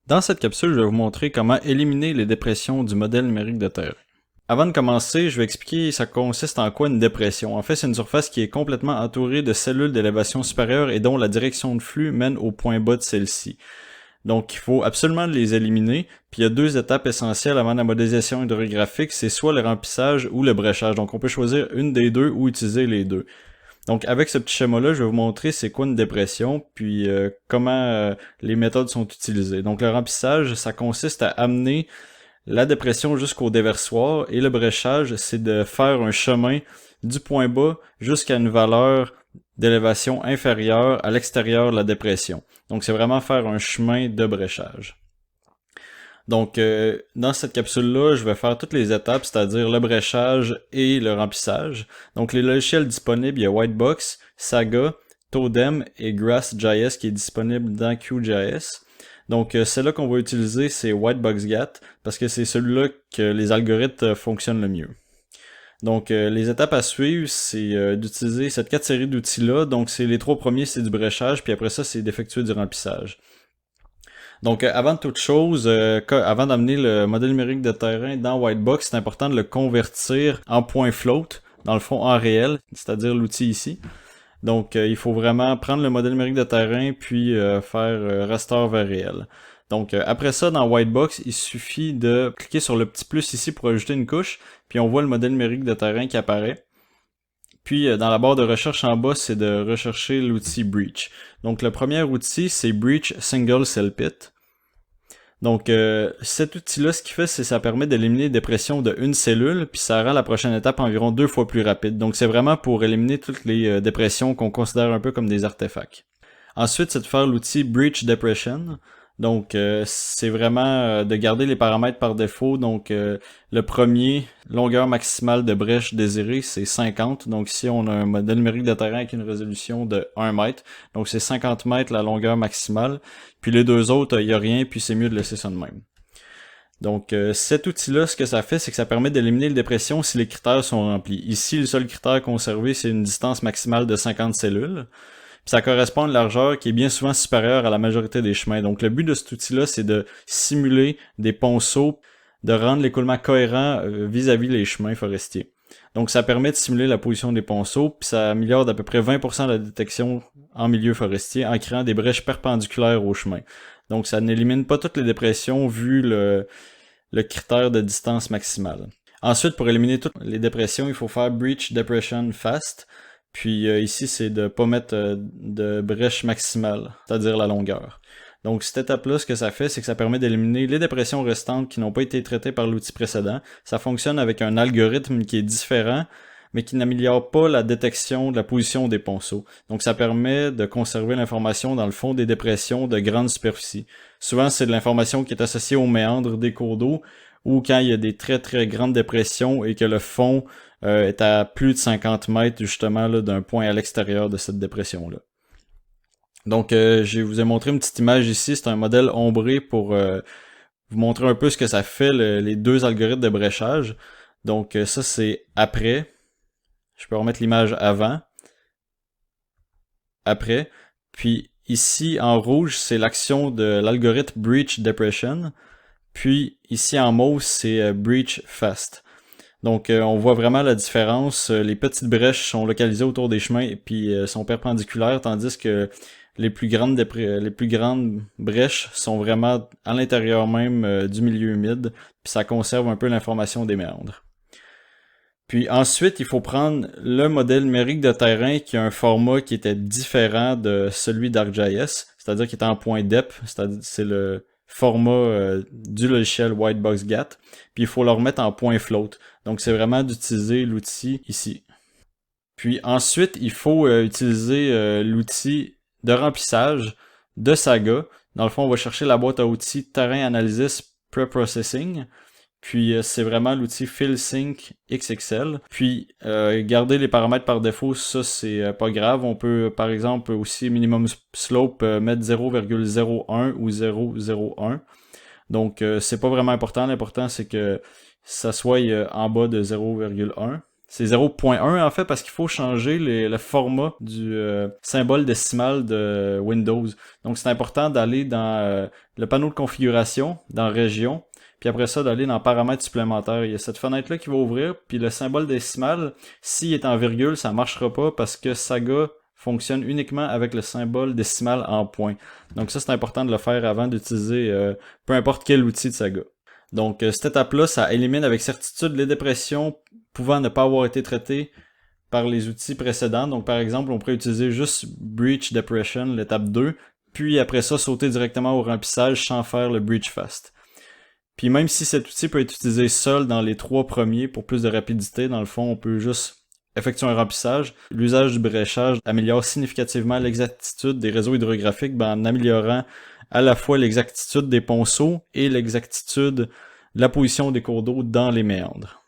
Dans cette capsule, je vais vous montrer comment éliminer les dépressions du modèle numérique de terrain. Avant de commencer, je vais expliquer ça consiste en quoi une dépression. En fait, c'est une surface qui est complètement entourée de cellules d'élévation supérieure et dont la direction de flux mène au point bas de celle-ci. Donc, il faut absolument les éliminer. Puis il y a deux étapes essentielles avant la modélisation hydrographique, c'est soit le remplissage ou le bréchage. Donc, on peut choisir une des deux ou utiliser les deux. Donc, avec ce petit schéma-là, je vais vous montrer c'est quoi une dépression, puis comment les méthodes sont utilisées. Donc, le remplissage, ça consiste à amener la dépression jusqu'au déversoir, et le bréchage, c'est de faire un chemin du point bas jusqu'à une valeur d'élévation inférieure à l'extérieur de la dépression. Donc, c'est vraiment faire un chemin de bréchage. Donc, dans cette capsule-là, je vais faire toutes les étapes, c'est-à-dire le bréchage et le remplissage. Donc, les logiciels disponibles, il y a Whitebox, Saga, Totem et Grass.js qui est disponible dans QGIS. Donc, celle-là qu'on va utiliser, c'est WhiteboxGat, parce que c'est celui-là que les algorithmes fonctionnent le mieux. Donc, les étapes à suivre, c'est d'utiliser cette 4 séries d'outils-là. Donc, c'est les 3 premiers, c'est du bréchage, puis après ça, c'est d'effectuer du remplissage. Donc, avant toute chose, avant d'amener le modèle numérique de terrain dans Whitebox, c'est important de le convertir en point float, dans le fond en réel, c'est-à-dire l'outil ici. Donc, il faut vraiment prendre le modèle numérique de terrain puis faire raster vers réel. Donc, après ça, dans Whitebox, il suffit de cliquer sur le petit plus ici pour ajouter une couche, puis on voit le modèle numérique de terrain qui apparaît. Puis, dans la barre de recherche en bas, c'est de rechercher l'outil Breach. Donc, le premier outil, c'est Breach Single Cell Pit. Donc, cet outil-là, ce qu'il fait, c'est que ça permet d'éliminer les dépressions de une cellule, puis ça rend la prochaine étape environ 2 fois plus rapide. Donc, c'est vraiment pour éliminer toutes les dépressions qu'on considère un peu comme des artefacts. Ensuite, c'est de faire l'outil Breach Depression. Donc, c'est vraiment de garder les paramètres par défaut. Donc, le premier, longueur maximale de brèche désirée, c'est 50. Donc, ici, on a un modèle numérique de terrain avec une résolution de 1 mètre. Donc, c'est 50 mètres la longueur maximale. Puis les deux autres, il n'y a rien, puis c'est mieux de laisser ça de même. Donc, cet outil-là, ce que ça fait, c'est que ça permet d'éliminer les dépressions si les critères sont remplis. Ici, le seul critère conservé, c'est une distance maximale de 50 cellules. Puis ça correspond à une largeur qui est bien souvent supérieure à la majorité des chemins. Donc, le but de cet outil-là, c'est de simuler des ponceaux, de rendre l'écoulement cohérent vis-à-vis les chemins forestiers. Donc, ça permet de simuler la position des ponceaux, puis ça améliore d'à peu près 20% la détection en milieu forestier en créant des brèches perpendiculaires au chemin. Donc, ça n'élimine pas toutes les dépressions vu le critère de distance maximale. Ensuite, pour éliminer toutes les dépressions, il faut faire Breach Depression Fast. Puis ici, c'est de ne pas mettre de brèche maximale, c'est-à-dire la longueur. Donc, cette étape-là, ce que ça fait, c'est que ça permet d'éliminer les dépressions restantes qui n'ont pas été traitées par l'outil précédent. Ça fonctionne avec un algorithme qui est différent, mais qui n'améliore pas la détection de la position des ponceaux. Donc, ça permet de conserver l'information dans le fond des dépressions de grande superficie. Souvent, c'est de l'information qui est associée aux méandres des cours d'eau, ou quand il y a des très très grandes dépressions et que le fond est à plus de 50 mètres justement là, d'un point à l'extérieur de cette dépression-là. Donc, je vous ai montré une petite image ici, c'est un modèle ombré pour vous montrer un peu ce que ça fait, les deux algorithmes de bréchage. Donc, ça c'est après. Je peux remettre l'image avant. Après. Puis ici, en rouge, c'est l'action de l'algorithme Breach Depression. Puis ici, en mauve, c'est Breach Fast. Donc, on voit vraiment la différence. Les petites brèches sont localisées autour des chemins et puis sont perpendiculaires, tandis que les plus grandes brèches sont vraiment à l'intérieur même du milieu humide, puis ça conserve un peu l'information des méandres. Puis ensuite, il faut prendre le modèle numérique de terrain qui a un format qui était différent de celui d'ArcGIS, c'est-à-dire qui était en point dep, c'est le format du logiciel WhiteboxGat, puis il faut le remettre en point float. Donc c'est vraiment d'utiliser l'outil ici. Puis ensuite, il faut utiliser l'outil de remplissage de Saga. Dans le fond, on va chercher la boîte à outils Terrain Analysis Preprocessing. Puis c'est vraiment l'outil FillSync XXL. Puis garder les paramètres par défaut, ça c'est pas grave. On peut par exemple aussi minimum slope mettre 0,01 ou 0,01. Donc c'est pas vraiment important. L'important c'est que ça soit en bas de 0,1. C'est 0.1 en fait parce qu'il faut changer le format du symbole décimal de Windows. Donc c'est important d'aller dans le panneau de configuration, dans Région, puis après ça d'aller dans Paramètres supplémentaires. Il y a cette fenêtre-là qui va ouvrir, puis le symbole décimal, s'il est en virgule, ça marchera pas parce que Saga fonctionne uniquement avec le symbole décimal en point. Donc ça c'est important de le faire avant d'utiliser peu importe quel outil de Saga. Donc cette étape-là, ça élimine avec certitude les dépressions pouvant ne pas avoir été traitées par les outils précédents. Donc par exemple, on pourrait utiliser juste Breach Depression, l'étape 2, puis après ça, sauter directement au remplissage sans faire le Breach Fast. Puis même si cet outil peut être utilisé seul dans les 3 premiers pour plus de rapidité, dans le fond, on peut juste effectuer un remplissage. L'usage du bréchage améliore significativement l'exactitude des réseaux hydrographiques en améliorant à la fois l'exactitude des ponceaux et l'exactitude de la position des cours d'eau dans les méandres.